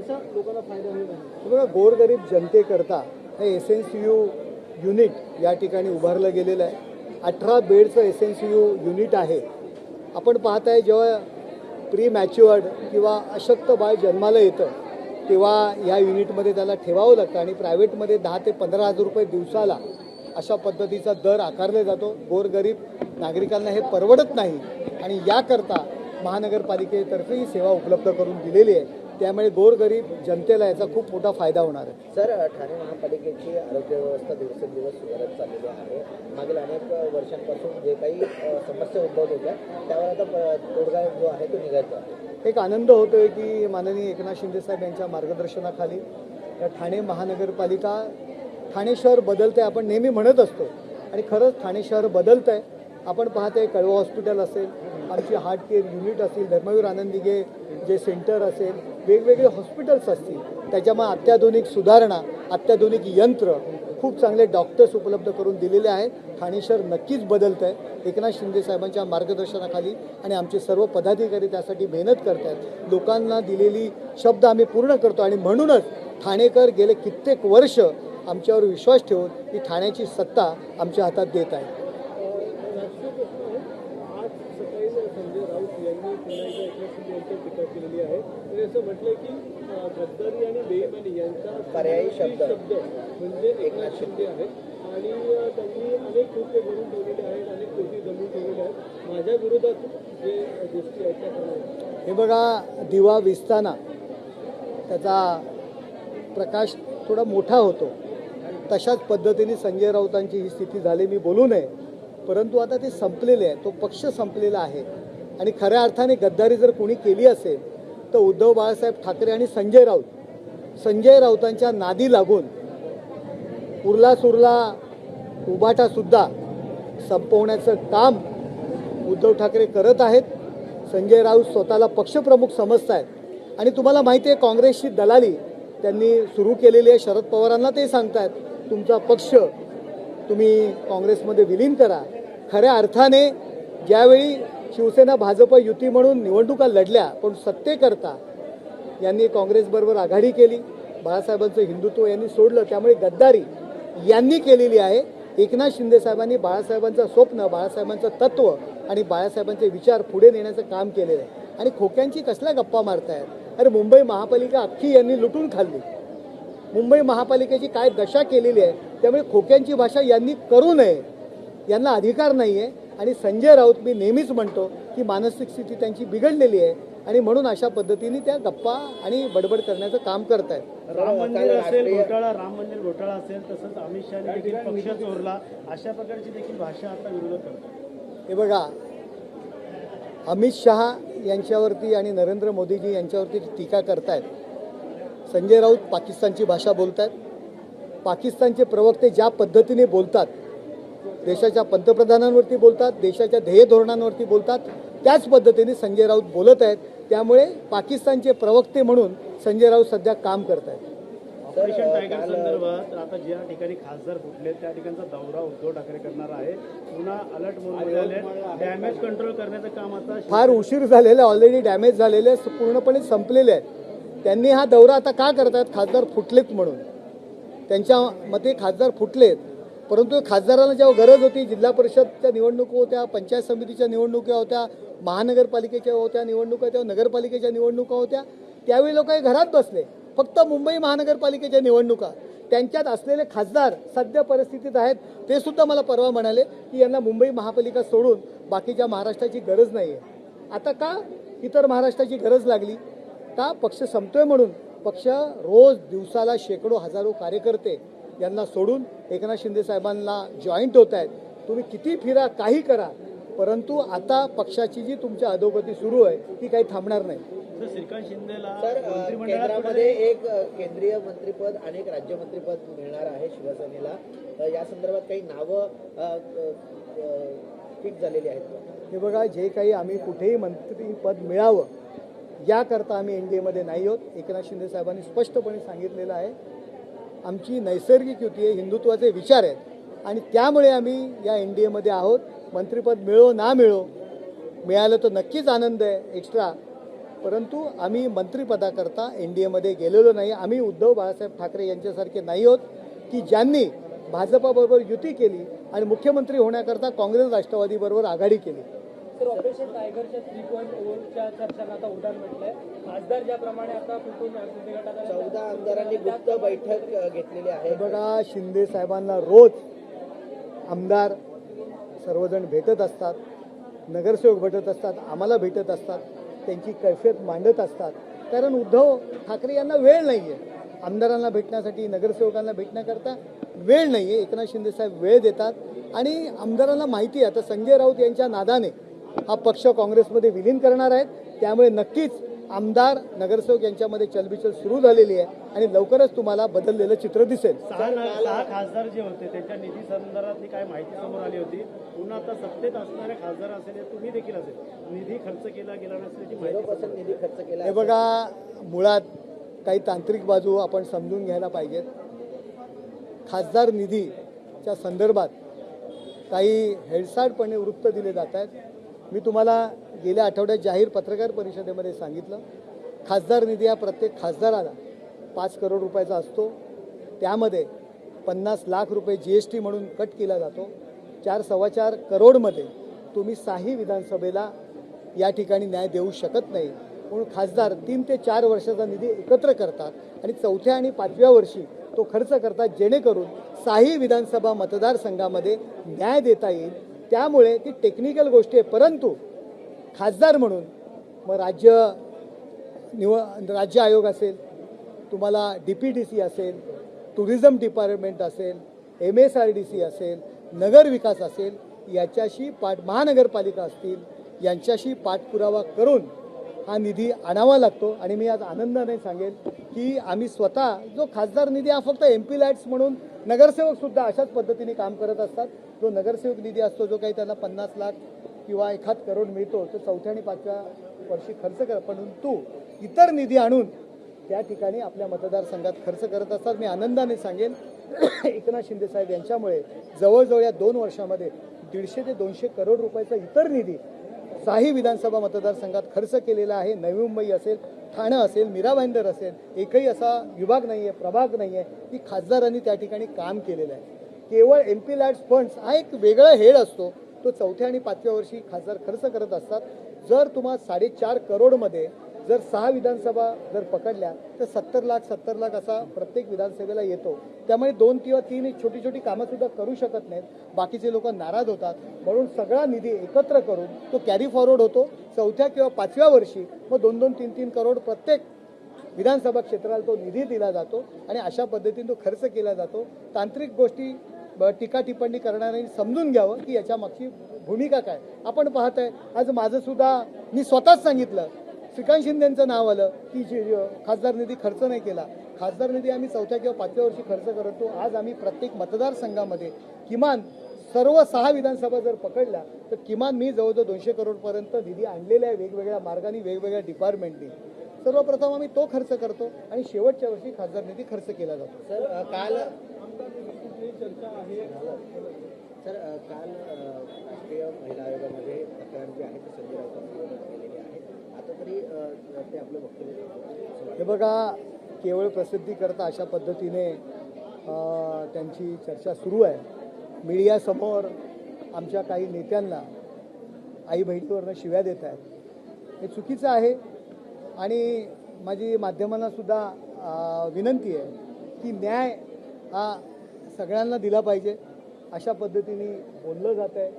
कसा लोकांना फायदा होईल? बघा, गोरगरीब जनतेकरता हे SNCU युनिट या ठिकाणी उभारलं गेलेलं आहे. 18 बेडचं SNCU युनिट आहे. आपण पाहताय जेव्हा प्री मॅच्युअर्ड किंवा अशक्त बाळ जन्माला येतं तेव्हा या युनिटमध्ये त्याला ठेवावं लागतं आणि प्रायव्हेटमध्ये 10 ते 15 हजार रुपये दिवसाला अशा पद्धतीचा दर आकारला जातो. गोरगरीब नागरिकांना हे परवडत नाही आणि याकरता महानगरपालिकेतर्फे ही सेवा उपलब्ध करून दिलेली आहे. त्यामुळे गोरगरीब जनतेला याचा खूप मोठा फायदा होणार आहे. सर, ठाणे महापालिकेची आरोग्य व्यवस्था दिवसेंदिवस सुधारत चाललेली आहे. मागील अनेक वर्षांपासून जे काही समस्या उद्भवत होत्या त्यावर आता तोडगा जो आहे तो निघायचा आहे. एक आनंद होतोय की माननीय एकनाथ शिंदे साहेब यांच्या मार्गदर्शनाखाली या ठाणे महानगरपालिका, ठाणे शहर बदलतंय आपण नेहमी म्हणत असतो आणि खरंच ठाणे शहर बदलतंय. आपण पाहतोय कळवा हॉस्पिटल असेल, आमची हार्ट केअर युनिट असेल, धर्मवीर आनंद दिघे जे सेंटर असेल, वेगवेगळे हॉस्पिटल्स असतील, त्याच्यामुळे अत्याधुनिक सुधारणा, अत्याधुनिक यंत्र, खूप चांगले डॉक्टर्स उपलब्ध करून दिलेले आहेत. ठाणे शहर नक्कीच बदलत आहे. एकनाथ शिंदे साहेबांच्या मार्गदर्शनाखाली आणि आमचे सर्व पदाधिकारी त्यासाठी मेहनत करत आहेत. लोकांना दिलेली शब्द आम्ही पूर्ण करतो आणि म्हणूनच ठाणेकर गेले कित्येक वर्ष आमच्यावर विश्वास ठेवून ही ठाण्याची सत्ता आमच्या हातात देत आहे. आज सकाळी संजय राऊत यांनी पुन्हा एकदा एकनाथ शिंदे यांच्यावर टीका केलेली आहे. त्यांनी असं म्हटलंय की गद्दारी आणि बेईमानी यांचा पर्यायी शब्द म्हणजे एकनाथ शिंदे आहेत आणि त्यांनी अनेक कृत्य करून ठेवलेले आहेत, अनेक कोटी जमून ठेवलेले आहेत. माझ्या विरोधात जे गोष्टी आहेत त्या करणार. हे बघा, दिवा विझताना त्याचा प्रकाश थोडा मोठा होतो. तशाच पद्धतीने संजय राऊतांची ही स्थिती झाली, मी बोलू नये, परंतु आता ते संपलेले आहे. तो पक्ष संपलेला आहे आणि खऱ्या अर्थाने गद्दारी जर कोणी केली असेल तर उद्धव बाळासाहेब ठाकरे आणि संजय राऊतांच्या नादी लागून उरला सुरला उभाटासुद्धा संपवण्याचं काम उद्धव ठाकरे करत आहेत. संजय राऊत स्वतःला पक्षप्रमुख समजत आहेत आणि तुम्हाला माहिती आहे काँग्रेसची दलाली त्यांनी सुरू केलेली आहे. शरद पवारांना ते सांगतायत तुमचा पक्ष तुम्ही काँग्रेसमध्ये विलीन करा. खऱ्या अर्थाने ज्यावेळी शिवसेना भाजप युती म्हणून निवडणुका लढल्या पण सत्तेकरता यांनी काँग्रेसबरोबर आघाडी केली. बाळासाहेबांचं हिंदुत्व यांनी सोडलं, त्यामुळे गद्दारी यांनी केलेली आहे. एकनाथ शिंदे साहेबांनी बाळासाहेबांचं स्वप्न, बाळासाहेबांचं तत्व आणि बाळासाहेबांचे विचार पुढे नेण्याचं काम केलेलं आहे. आणि खोक्यांची कसल्या गप्पा मारतायत? अरे मुंबई महापालिका अख्खी यांनी लुटून खाल्ली. मुंबई महापालिकेची काय दशा केलेली आहे. त्यामुळे खोक्यांची भाषा यांनी करू नये, यांना अधिकार नाही आहे. आणि संजय राऊत, मी नेहमीच म्हणतो की मानसिक स्थिती त्यांची बिघडलेली आहे आणि म्हणून अशा पद्धतीने त्या गप्पा आणि बडबड करण्याचं काम करत आहेत. राम मंदिर असेल घोटाळा, राम मंदिर घोटाळा असेल, तसंच अमित शहाने देखील पक्ष चोरला, अशा प्रकारची देखील भाषा आता विरोधक करतात. हे बघा, अमित शहा यांच्यावरती आणि नरेंद्र मोदीजी यांच्यावरती टीका करतायत. संजय राऊत पाकिस्तानची भाषा बोलत आहेत. पाकिस्तानचे प्रवक्ते ज्या पद्धतीने बोलतात, देशाच्या पंतप्रधानांवरती बोलतात, देशाच्या ध्येय धोरणांवरती बोलतात, त्याच पद्धतीने संजय राऊत बोलत आहेत. त्यामुळे पाकिस्तानचे प्रवक्ते म्हणून संजय राऊत सध्या काम करत आहेत. ऑपरेशन टायगर संदर्भात आता ज्या ठिकाणी खासदार फुटले त्या ठिकाणचा दौरा उद्धव ठाकरे करणार आहे. पुन्हा अलर्ट मोड मिळाले, डॅमेज कंट्रोल करण्याचं काम आता फार उशीर झालेला, ऑलरेडी डॅमेज झालेले, पूर्णपणे संपलेले आहेत. त्यांनी हा दौरा आता का करतात? खासदार फुटलेत म्हणून. त्यांच्या मते खासदार फुटलेत, परंतु खासदारांना जेव्हा गरज होती, जिल्हा परिषदच्या निवडणुका होत्या, पंचायत समितीच्या निवडणुका होत्या, महानगरपालिकेच्या होत्या निवडणुका, तेव्हा नगरपालिकेच्या निवडणुका होत्या, त्यावेळी लोक घरात बसले. फक्त मुंबई महानगरपालिकेच्या निवडणुका, त्यांच्यात असलेले खासदार सध्या परिस्थितीत आहेत. ते सुद्धा मला परवा म्हणाले की यांना मुंबई महापालिका सोडून बाकीच्या महाराष्ट्राची गरज नाही आहे. आता का इतर महाराष्ट्राची गरज लागली? का पक्ष संपतोय म्हणून. पक्ष रोज दिवसाला शेकडो हजारो कार्यकर्ते यांना सोडून एकनाथ शिंदे साहेबांना जॉईंट होत आहेत. तुम्ही किती फिरा, काही करा, परंतु आता पक्षाची जी तुमच्या अधोगती सुरू आहे ती काही थांबणार नाही. श्रीकांत शिंदेला केंद्रामध्ये एक केंद्रीय मंत्रीपद आणि एक राज्यमंत्रीपद मिळणार आहे शिवसेनेला. या संदर्भात काही नावं फिक्स झालेली आहेत? हे बघा, जे काही आम्ही कुठेही मंत्रीपद मिळावं याकरता आम्ही एनडीएमध्ये नाही आहोत. एकनाथ शिंदे साहेबांनी स्पष्टपणे सांगितलेलं आहे आमची नैसर्गिक युती आहे, हिंदुत्वाचे विचार आहेत आणि त्यामुळे आम्ही या एनडीएमध्ये आहोत. मंत्रिपद मिळो ना मिळो, मिळालं तर नक्कीच आनंद आहे एक्स्ट्रा, परंतु आम्ही मंत्रिपदाकरता NDAमध्ये गेलेलो नाही. आम्ही उद्धव बाळासाहेब ठाकरे यांच्यासारखे नाही आहोत की ज्यांनी भाजपाबरोबर युती केली आणि मुख्यमंत्री होण्याकरता काँग्रेस राष्ट्रवादीबरोबर आघाडी केली. तर ऑपरेशन टायगरच्या 3.0च्या चर्चांना आता उडान म्हटलंय. खासदार ज्याप्रमाणे आता कुठून शिंदे गटात 14 आमदारांनी गुप्त बैठक घेतलेली आहे. बघा, शिंदे साहेबांना रोज आमदार सर्वजण भेटत असतात, नगरसेवक भेटत असतात, आम्हाला भेटत असतात, त्यांची कैफियत मांडत असतात. कारण उद्धव ठाकरे यांना वेळ नाही आहे आमदारांना भेटण्यासाठी, नगरसेवकांना भेटण्याकरता वेळ नाही आहे. एकनाथ शिंदे साहेब वेळ देतात आणि आमदारांना माहिती आहे आता संजय राऊत यांच्या नादाने हा पक्ष काँग्रेसमध्ये विलीन करणार आहेत. त्यामुळे नक्कीच आमदार नगरसेवक यांच्यामध्ये चलबिचल सुरू झालेली आहे आणि लवकरच तुम्हाला बदललेलं चित्र दिसेल. 6 खासदार जे होते त्यांच्या निधी संदर्भातली काय माहिती समोर आली होती. पुन्हा आता सत्तेत असणारे खासदार असेल, तुम्ही देखील असेल, निधी खर्च केला गेला नसल्याची माहिती 0% निधी खर्च केला. हे बघा, मुळात काही तांत्रिक बाजू आपण समजून घ्यायला पाहिजेत. खासदार निधीच्या संदर्भात काही हेळसाडपणे वृत्त दिले जात आहेत. मी तुम्हाला गेल्या आठवड्यात जाहीर पत्रकार परिषदेमध्ये सांगितलं, खासदार निधी हा प्रत्येक खासदाराला 5 करोड रुपयाचा असतो. त्यामध्ये 50 लाख रुपये GST म्हणून कट केला जातो. 4-4.25 करोडमध्ये तुम्ही 6 विधानसभेला या ठिकाणी न्याय देऊ शकत नाही. म्हणून खासदार 3 ते 4 वर्षाचा निधी एकत्र करतात आणि 4थ्या आणि 5व्या वर्षी तो खर्च करतात, जेणेकरून 6 विधानसभा मतदारसंघामध्ये न्याय देता येईल. त्यामुळे ती टेक्निकल गोष्टी आहे. परंतु खासदार म्हणून मग राज्य आयोग असेल, तुम्हाला DPDC असेल, टुरिझम डिपार्टमेंट असेल, MSRDC असेल, नगर विकास असेल, याच्याशी महानगरपालिका असतील, यांच्याशी पाठपुरावा करून हा निधी आणावा लागतो. आणि मी आज आनंदाने सांगेन की आम्ही स्वतः जो खासदार निधी हा फक्त MP लॅट्स म्हणून नगरसेवकसुद्धा अशाच पद्धतीने काम करत असतात. जो नगरसेवक निधी असतो, जो काही त्यांना 50 लाख किंवा 1 करोड मिळतो, तो 4थ्या आणि 5व्या वर्षी खर्च करत, परंतु इतर निधी आणून त्या ठिकाणी आपल्या मतदारसंघात खर्च करत असतात. मी आनंदाने सांगेन एकनाथ शिंदे साहेब यांच्यामुळे जवळजवळ या 2 वर्षामध्ये 150 ते 200 करोड रुपयाचा इतर निधी 6 विधानसभा मतदारसंघात खर्च केलेला आहे. नवी मुंबई असेल, ठाणे असेल, मीरा भाईंदर असेल, एकही असा विभाग नाही आहे, प्रभाग नाही आहे की खासदारांनी त्या ठिकाणी काम केलेलं आहे. केवळ MP लॅट्स फंड्स हा एक वेगळा हेड असतो, तो 4थ्या आणि 5व्या वर्षी खासदार खर्च करत असतात. जर तुम्हाला 4.5 करोडमध्ये जर 6 विधानसभा जर पकडल्या तर 70 लाख असा प्रत्येक विधानसभेला येतो. त्यामुळे 2 किंवा 3 छोटी छोटी कामंसुद्धा करू शकत नाहीत. बाकीचे लोक नाराज होतात. म्हणून सगळा निधी एकत्र करून तो कॅरी फॉरवर्ड होतो. 4थ्या किंवा 5व्या वर्षी मग 2-2, 3-3 करोड प्रत्येक विधानसभा क्षेत्राला तो निधी दिला जातो आणि अशा पद्धतीने तो खर्च केला जातो. तांत्रिक गोष्टी टीका टिप्पणी करणाऱ्यांनी समजून घ्यावं की याच्या मागची भूमिका काय. आपण पाहताय, आज माझं सुद्धा मी स्वतःच सांगितलं, श्रीकांत शिंदेंचं नाव आलं की खासदार निधी खर्च नाही केला. खासदार निधी आम्ही 4थ्या किंवा 5व्या वर्षी खर्च करतो. आज आम्ही प्रत्येक मतदारसंघामध्ये किमान सर्व 6 विधानसभा जर पकडल्या तर किमान मी जवळजवळ 200 करोडपर्यंत निधी आणलेला आहे, वेगवेगळ्या मार्गाने, वेगवेगळ्या डिपार्टमेंटनी. सर्वप्रथम आम्ही तो खर्च करतो आणि शेवटच्या वर्षी खासदार निधी खर्च केला जातो. सर काल चर्चा आहे. काल राष्ट्रीय महिला आयोगामध्ये तक्रार जी आहे ती संजय राऊतांनी केलेली आहे. आता तरी ते आपलं वक्तव्य. हे बघा, केवळ प्रसिद्धीकरता अशा पद्धतीने त्यांची चर्चा सुरू आहे. मीडियासमोर आमच्या काही नेत्यांना आई बहिणीवरनं शिव्या देत आहेत. हे चुकीचं आहे आणि माझी माध्यमांना सुद्धा विनंती आहे की न्याय हा सगळ्यांना दिला पाहिजे. अशा पद्धतीने बोललं जात आहे.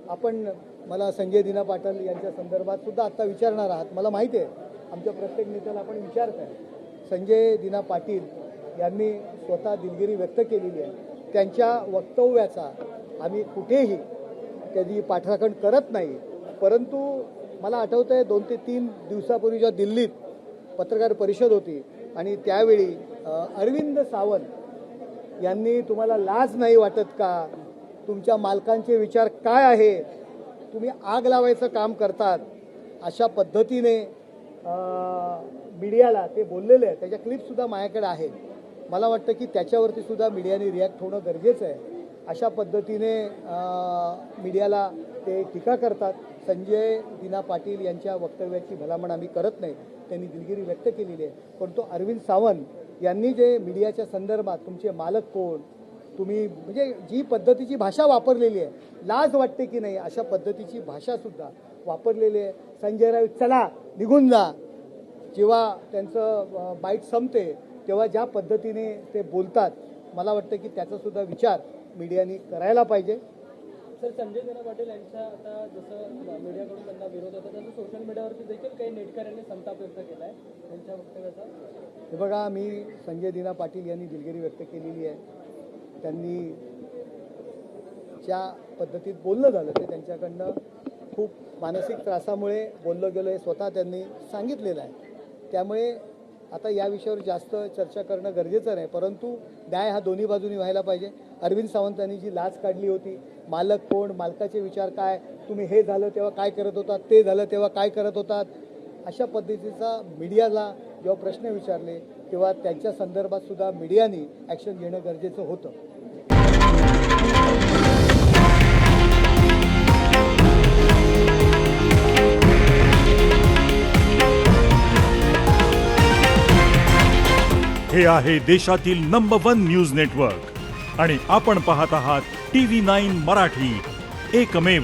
आपण मला संजय दिना पाटील यांच्या संदर्भात सुद्धा आत्ता विचारणार आहात. मला माहिती आहे आमच्या प्रत्येक नेत्याला आपण विचारत आहे. संजय दिना पाटील यांनी स्वतः दिलगिरी व्यक्त केलेली आहे. त्यांच्या वक्तव्याचा आम्ही कुठेही कधी पाठराखण करत नाही. परंतु मला आठवतं आहे 2 ते 3 दिवसापूर्वी जेव्हा दिल्लीत पत्रकार परिषद होती आणि त्यावेळी अरविंद सावंत यांनी, तुम्हाला लाज नाही वाटत का, तुमच्या मालकांचे विचार काय आहेत, तुम्ही आग लावायचं काम करतात, अशा पद्धतीने मीडियाला ते बोललेले आहे. त्याच्या क्लिपसुद्धा माझ्याकडे आहेत. मला वाटतं की त्याच्यावरती सुद्धा मीडियाने रिॲक्ट होणं गरजेचं आहे. अशा पद्धतीने मीडियाला ते टीका करतात. संजय दिना पाटील यांच्या वक्तव्याची भलामण आम्ही करत नाही, त्यांनी दिलगिरी व्यक्त केलेली आहे. पण तो अरविंद सावंत यांनी जे मीडियाच्या संदर्भात तुमचे मालक कोण, तुम्ही म्हणजे जी पद्धतीची भाषा वापरलेली आहे, लाज वाटते की नाही अशा पद्धतीची भाषासुद्धा वापरलेली आहे. संजय राऊत चला निघून जा, जेव्हा त्यांचं बाईट संपते तेव्हा ज्या पद्धतीने ते बोलतात, मला वाटतं की त्याचासुद्धा विचार मीडियाने करायला पाहिजे. सर, संजय दिना पाटील यांच्या आता जसं मीडियाकडून त्यांना विरोध होता, तसं सोशल मीडियावरती देखील काही नेटकऱ्यांनी संताप व्यक्त केला आहे त्यांच्या वक्तव्याचा. हे बघा, मी संजय दिना पाटील यांनी दिलगिरी व्यक्त केलेली आहे. त्यांनी ज्या पद्धतीत बोलणं झालं ते त्यांच्याकडनं खूप मानसिक त्रासामुळे बोललं गेलं हे स्वतः त्यांनी सांगितलेलं आहे. त्यामुळे आता या विषयावर जास्त चर्चा करणं गरजेचं नाही, परंतु न्याय हा दोन्ही बाजूनी व्हायला पाहिजे. अरविंद सावंतांनी जी लाच काढली होती, मालक कोण, मालकाचे विचार काय, तुम्ही हे झालं तेव्हा काय करत होतात, ते झालं तेव्हा काय करत होतात, अशा पद्धतीचा मीडियाला जेव्हा प्रश्न विचारले तेव्हा त्यांच्या संदर्भात सुद्धा मीडियाने ॲक्शन घेणं गरजेचं होतं. हे आहे देशातील नंबर 1 न्यूज नेटवर्क आणि आपण पाहत आहात TV9 मराठी, एकमेव.